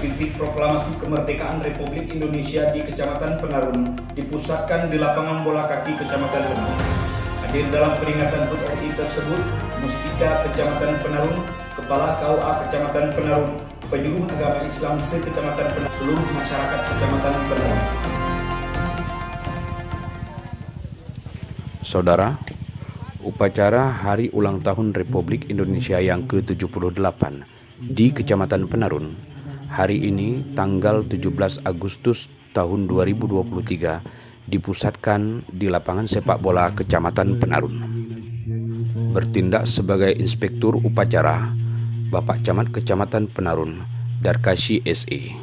detik proklamasi kemerdekaan Republik Indonesia di Kecamatan Penarun dipusatkan di lapangan bola kaki Kecamatan Penarun. Hadir dalam peringatan HUT RI tersebut, Muspika Kecamatan Penarun, Kepala KUA Kecamatan Penarun, Penyuluh Agama Islam se-Kecamatan Penarun, seluruh masyarakat Kecamatan Penarun. Saudara, upacara Hari Ulang Tahun Republik Indonesia yang ke-78 di Kecamatan Penarun hari ini tanggal 17 Agustus tahun 2023 dipusatkan di lapangan sepak bola Kecamatan Penarun. Bertindak sebagai inspektur upacara Bapak Camat Kecamatan Penarun, Darkashi SE.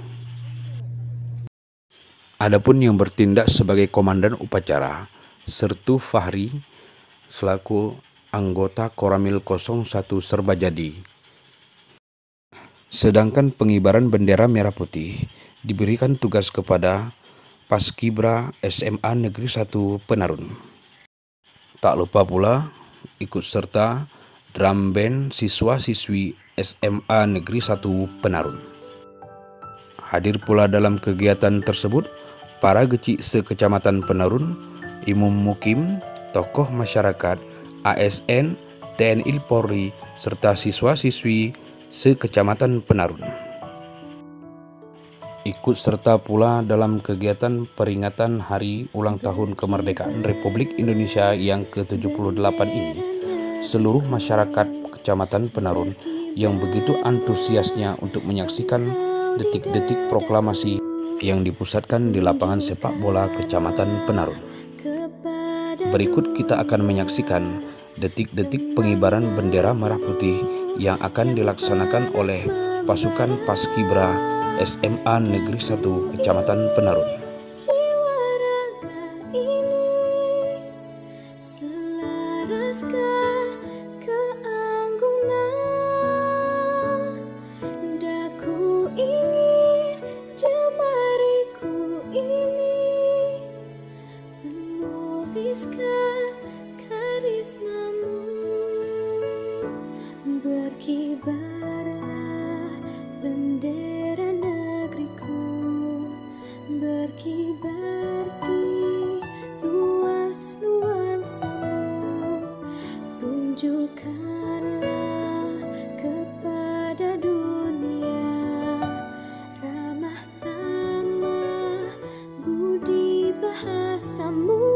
Adapun yang bertindak sebagai komandan upacara Sertu Fahri selaku anggota Koramil 01 Serbajadi. Sedangkan pengibaran bendera merah putih diberikan tugas kepada Paskibra SMA Negeri 1 Penarun. Tak lupa pula ikut serta drum band siswa-siswi SMA Negeri 1 Penarun. Hadir pula dalam kegiatan tersebut para geci se-Kecamatan Penarun, Imam Mukim, tokoh masyarakat, ASN, TNI Polri, serta siswa-siswi se-Kecamatan Penarun. Ikut serta pula dalam kegiatan peringatan Hari Ulang Tahun Kemerdekaan Republik Indonesia yang ke-78 ini, seluruh masyarakat Kecamatan Penarun yang begitu antusiasnya untuk menyaksikan detik-detik proklamasi yang dipusatkan di lapangan sepak bola Kecamatan Penarun. Berikut kita akan menyaksikan detik-detik pengibaran bendera merah putih yang akan dilaksanakan oleh pasukan Paskibra SMA Negeri 1 Kecamatan Penarun. Karismamu berkibarlah bendera negeriku, berkibar di luas nuansamu, tunjukkanlah kepada dunia ramah tamah budi bahasamu.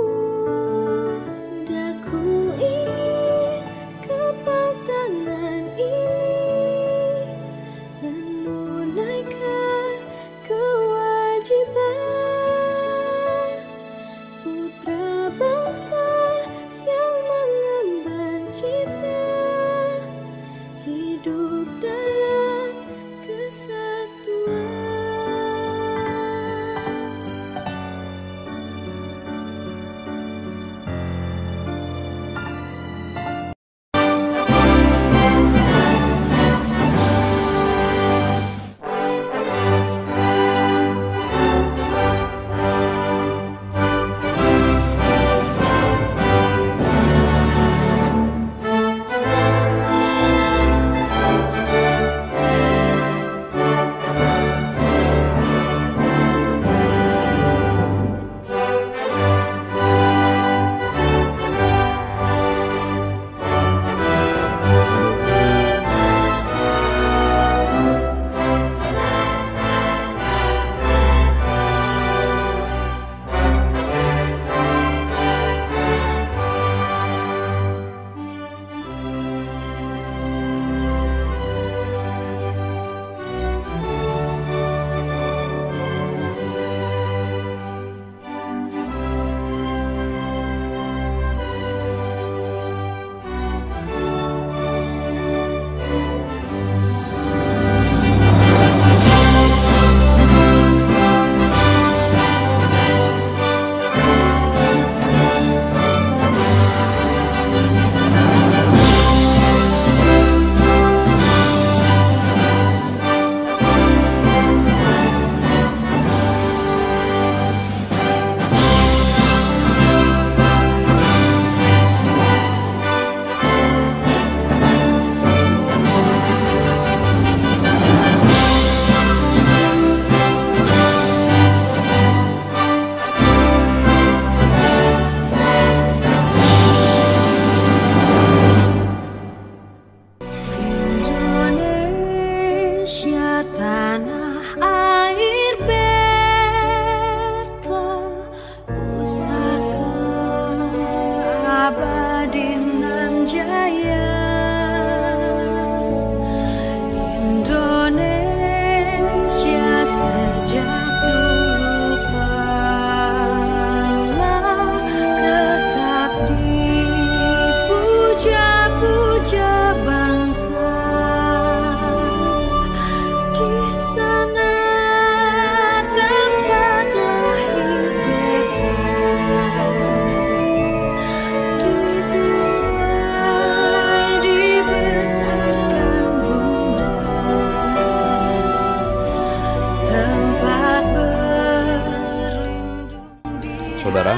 Saudara,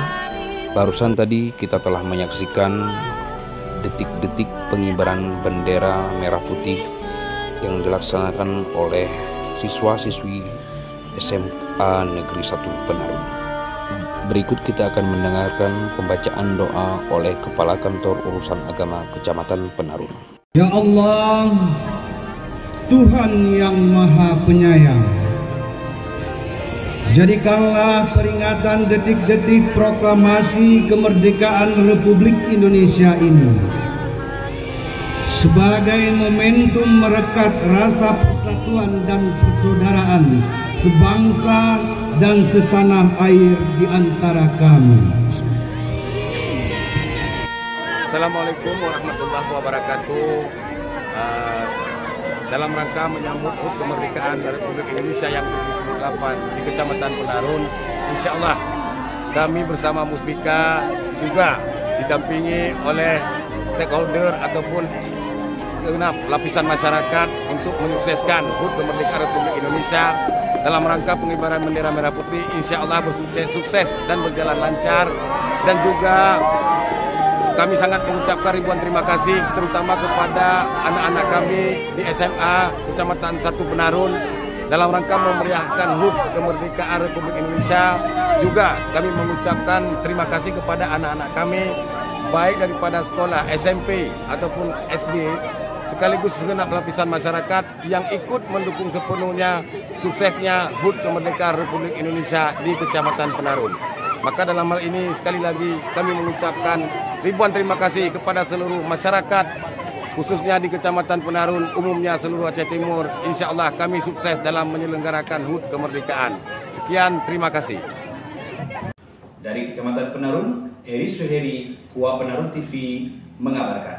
barusan tadi kita telah menyaksikan detik-detik pengibaran bendera merah putih yang dilaksanakan oleh siswa-siswi SMA Negeri 1 Penarun. Berikut kita akan mendengarkan pembacaan doa oleh Kepala Kantor Urusan Agama Kecamatan Penarun. Ya Allah, Tuhan yang Maha Penyayang, jadikanlah peringatan detik-detik proklamasi kemerdekaan Republik Indonesia ini sebagai momentum merekat rasa persatuan dan persaudaraan sebangsa dan setanah air di antara kami. Assalamualaikum warahmatullahi wabarakatuh. Dalam rangka menyambut HUT kemerdekaan Republik Indonesia yang ke-78 di Kecamatan Penarun, insya Allah kami bersama Musbika juga didampingi oleh stakeholder ataupun segenap lapisan masyarakat untuk menyukseskan HUT kemerdekaan Republik Indonesia dalam rangka pengibaran bendera merah putih. Insya Allah sukses dan berjalan lancar, dan juga kami sangat mengucapkan ribuan terima kasih terutama kepada anak-anak kami di SMA Kecamatan 1 Penarun dalam rangka memeriahkan HUT kemerdekaan Republik Indonesia. Juga kami mengucapkan terima kasih kepada anak-anak kami baik daripada sekolah SMP ataupun SD, sekaligus segenap lapisan masyarakat yang ikut mendukung sepenuhnya suksesnya HUT kemerdekaan Republik Indonesia di Kecamatan Penarun. Maka dalam hal ini sekali lagi kami mengucapkan ribuan terima kasih kepada seluruh masyarakat, khususnya di Kecamatan Penarun, umumnya seluruh Aceh Timur. Insya Allah kami sukses dalam menyelenggarakan HUT kemerdekaan. Sekian, terima kasih. Dari Kecamatan Penarun, Heri Suheri, Hua Penarun TV mengabarkan.